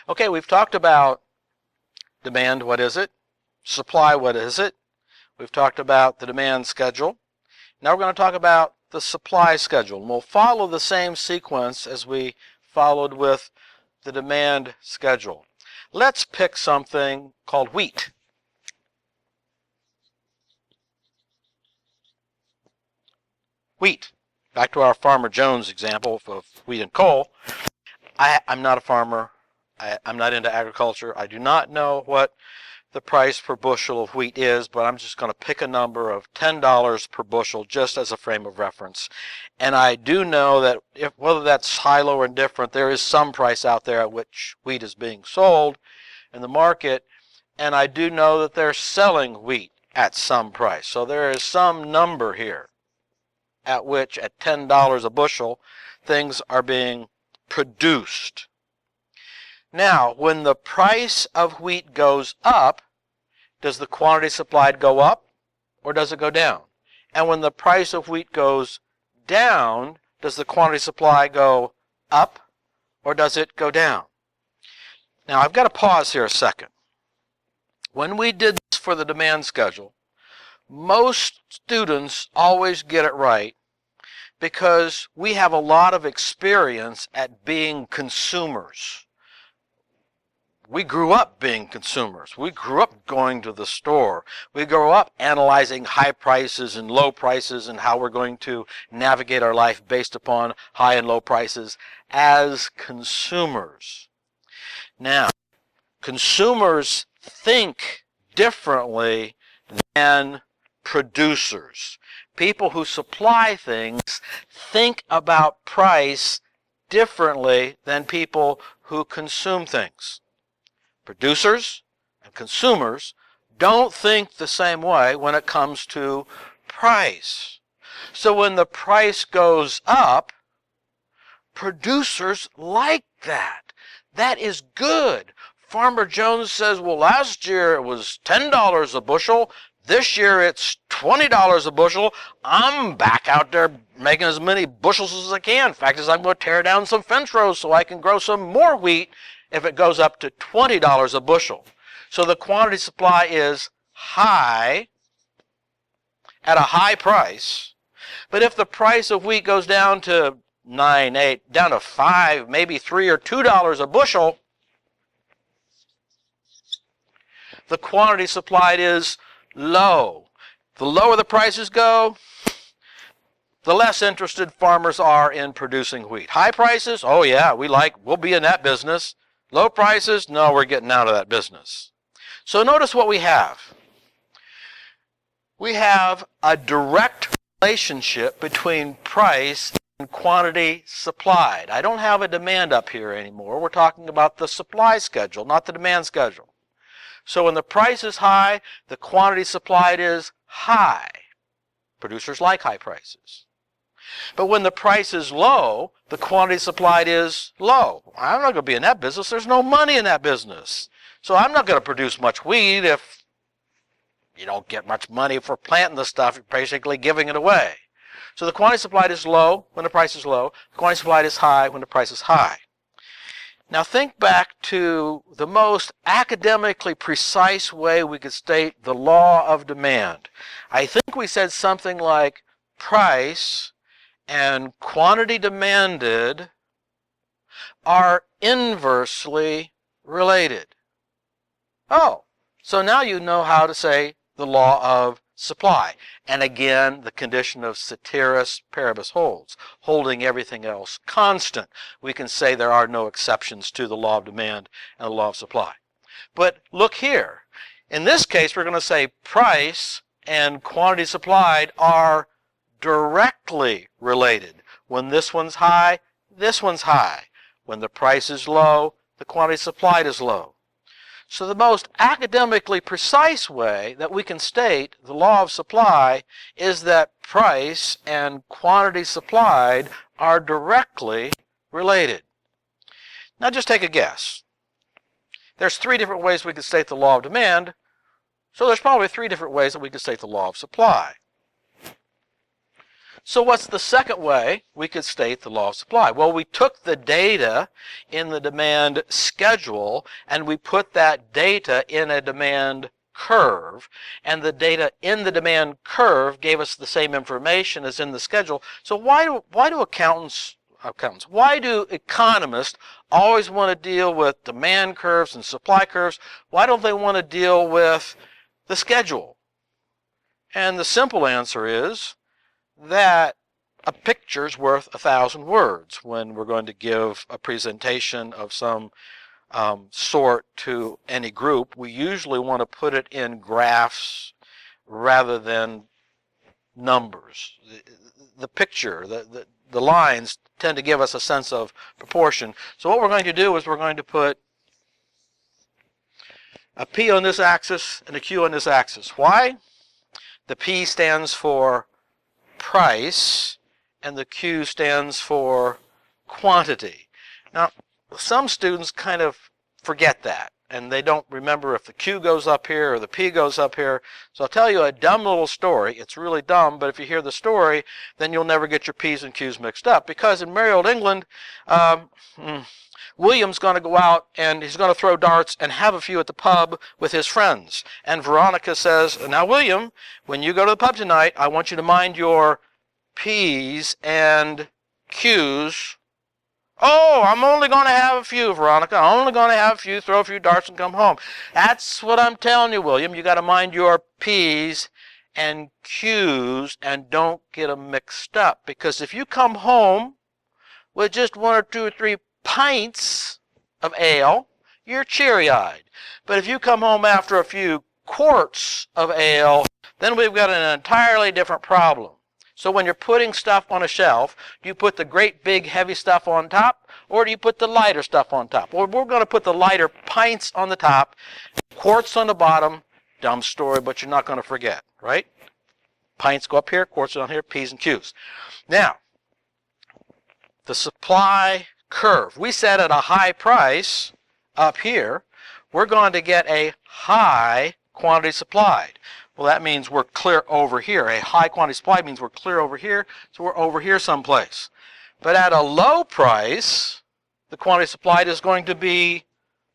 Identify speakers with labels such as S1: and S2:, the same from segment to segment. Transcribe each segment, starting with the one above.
S1: Okay, we've talked about demand, what is it? Supply, what is it? We've talked about the demand schedule. Now we're going to talk about the supply schedule. And we'll follow the same sequence as we followed with the demand schedule. Let's pick something called wheat. Wheat. Back to our Farmer Jones example of wheat and coal. I'm not a farmer. I'm not into agriculture. I do not know what the price per bushel of wheat is, but I'm just going to pick a number of $10 per bushel just as a frame of reference. And I do know that whether that's high, low, or indifferent, there is some price out there at which wheat is being sold in the market. And I do know that they're selling wheat at some price. So there is some number here at which, at $10 a bushel, things are being produced. Now, when the price of wheat goes up, does the quantity supplied go up or does it go down? And when the price of wheat goes down, does the quantity supply go up or does it go down? Now, I've got to pause here a second. When we did this for the demand schedule, most students always get it right because we have a lot of experience at being consumers. We grew up being consumers. We grew up going to the store. We grew up analyzing high prices and low prices and how we're going to navigate our life based upon high and low prices as consumers. Now, consumers think differently than producers. People who supply things think about price differently than people who consume things. Producers and consumers don't think the same way when it comes to price. So when the price goes up, producers like that. That is good. Farmer Jones says, well, last year it was $10 a bushel. This year it's $20 a bushel. I'm back out there making as many bushels as I can. In fact, I'm going to tear down some fence rows so I can grow some more wheat if it goes up to $20 a bushel. So the quantity supply is high at a high price. But if the price of wheat goes down to 9, 8, down to 5, maybe 3 or $2 a bushel, the quantity supplied is low. The lower the prices go, the less interested farmers are in producing wheat. High prices, oh yeah, we'll be in that business. Low prices, no, we're getting out of that business. So notice what we have. We have a direct relationship between price and quantity supplied. I don't have a demand up here anymore. We're talking about the supply schedule, not the demand schedule. So when the price is high, the quantity supplied is high. Producers like high prices. But when the price is low, the quantity supplied is low. I'm not going to be in that business. There's no money in that business. So I'm not going to produce much wheat if you don't get much money for planting the stuff. You're basically giving it away. So the quantity supplied is low when the price is low. The quantity supplied is high when the price is high. Now think back to the most academically precise way we could state the law of demand. I think we said something like price and quantity demanded are inversely related. Oh, so now you know how to say the law of supply. And again, the condition of ceteris paribus holds, holding everything else constant. We can say there are no exceptions to the law of demand and the law of supply. But look here. In this case, we're going to say price and quantity supplied are directly related. When this one's high, this one's high. When the price is low, the quantity supplied is low. So the most academically precise way that we can state the law of supply is that price and quantity supplied are directly related. Now just take a guess. There's 3 different ways we could state the law of demand, so there's probably 3 different ways that we could state the law of supply. So what's the second way we could state the law of supply? Well, we took the data in the demand schedule and we put that data in a demand curve, and the data in the demand curve gave us the same information as in the schedule. So why do economists always want to deal with demand curves and supply curves? Why don't they want to deal with the schedule? And the simple answer is that a picture's worth 1,000 words. When we're going to give a presentation of some sort to any group, we usually want to put it in graphs rather than numbers. The picture, the lines tend to give us a sense of proportion. So what we're going to do is we're going to put a P on this axis and a Q on this axis. Why? The P stands for price and the Q stands for quantity. Now, some students kind of forget that, and they don't remember if the Q goes up here or the P goes up here. So I'll tell you a dumb little story. It's really dumb, but if you hear the story, then you'll never get your P's and Q's mixed up. Because in merry old England, William's going to go out and he's going to throw darts and have a few at the pub with his friends. And Veronica says, now William, when you go to the pub tonight, I want you to mind your P's and Q's. Oh, I'm only going to have a few, Veronica. I'm only going to have a few, throw a few darts and come home. That's what I'm telling you, William. You got to mind your P's and Q's and don't get them mixed up. Because if you come home with just 1 or 2 or 3 pints of ale, you're cheery-eyed. But if you come home after a few quarts of ale, then we've got an entirely different problem. So when you're putting stuff on a shelf, do you put the great big heavy stuff on top, or do you put the lighter stuff on top? Well, we're going to put the lighter pints on the top, quarts on the bottom. Dumb story, but you're not going to forget, right? Pints go up here, quarts down here, P's and Q's. Now, the supply curve. We said at a high price up here, we're going to get a high quantity supplied. Well, that means we're clear over here. A high quantity supply means we're clear over here, so we're over here someplace. But at a low price, the quantity supplied is going to be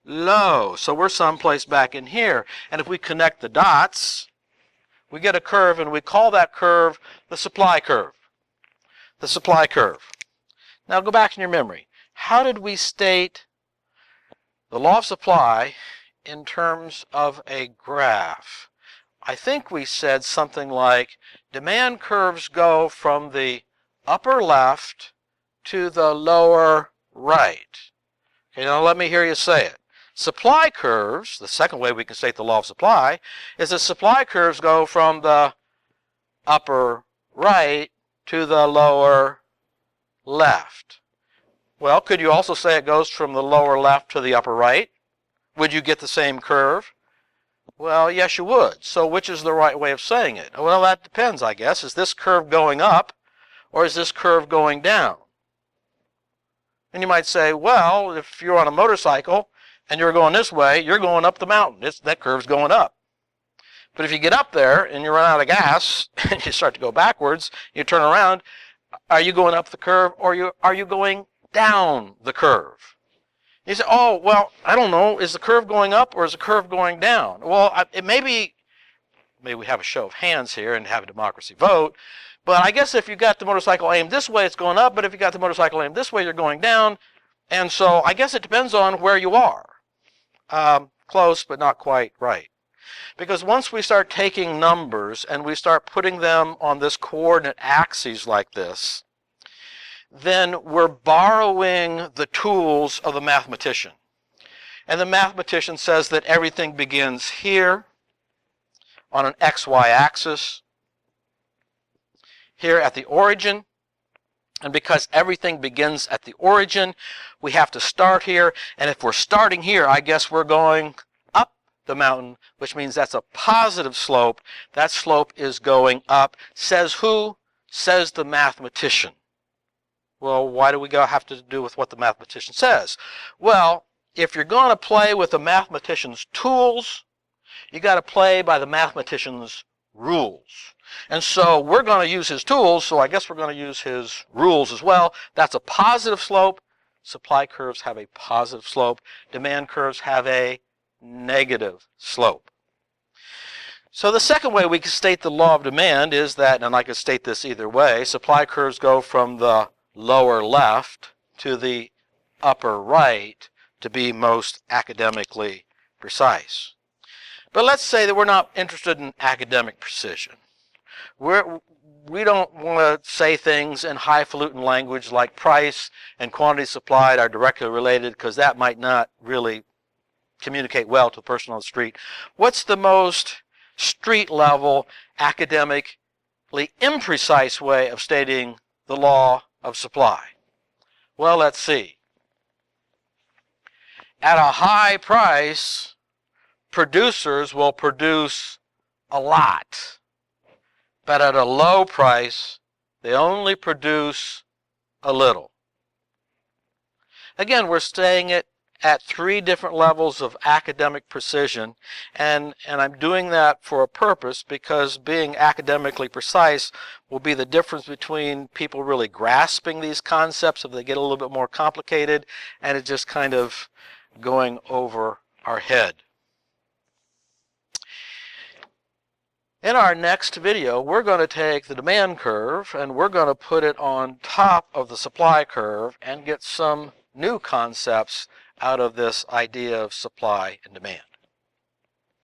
S1: low. So we're someplace back in here. And if we connect the dots, we get a curve, and we call that curve the supply curve. The supply curve. Now go back in your memory. How did we state the law of supply in terms of a graph? I think we said something like demand curves go from the upper left to the lower right. Okay, now let me hear you say it. Supply curves, the second way we can state the law of supply, is that supply curves go from the upper right to the lower left. Well, could you also say it goes from the lower left to the upper right? Would you get the same curve? Well, yes, you would. So which is the right way of saying it? Well, that depends, I guess. Is this curve going up or is this curve going down? And you might say, well, if you're on a motorcycle and you're going this way, you're going up the mountain. That curve's going up. But if you get up there and you run out of gas and you start to go backwards, you turn around, are you going up the curve or are you going down the curve? You say, oh, well, I don't know. Is the curve going up or is the curve going down? Well, it may be, maybe we have a show of hands here and have a democracy vote, but I guess if you got the motorcycle aimed this way, it's going up, but if you got the motorcycle aimed this way, you're going down. And so I guess it depends on where you are. Close, but not quite right. Because once we start taking numbers and we start putting them on this coordinate axes like this, then we're borrowing the tools of the mathematician. And the mathematician says that everything begins here on an XY axis, here at the origin. And because everything begins at the origin, we have to start here. And if we're starting here, I guess we're going up the mountain, which means that's a positive slope. That slope is going up. Says who? Says the mathematician. Well, why do we have to do with what the mathematician says? Well, if you're going to play with the mathematician's tools, you got to play by the mathematician's rules. And so we're going to use his tools, so I guess we're going to use his rules as well. That's a positive slope. Supply curves have a positive slope. Demand curves have a negative slope. So the second way we can state the law of demand is that, and I could state this either way, supply curves go from the lower left to the upper right to be most academically precise. But let's say that we're not interested in academic precision. We don't want to say things in highfalutin language like price and quantity supplied are directly related, because that might not really communicate well to the person on the street. What's the most street level, academically imprecise way of stating the law of supply? Well, let's see. At a high price, producers will produce a lot. But at a low price, they only produce a little. Again, we're staying it at 3 different levels of academic precision, and I'm doing that for a purpose, because being academically precise will be the difference between people really grasping these concepts if they get a little bit more complicated, and it just kind of going over our head. In our next video, we're going to take the demand curve and we're going to put it on top of the supply curve and get some new concepts out of this idea of supply and demand.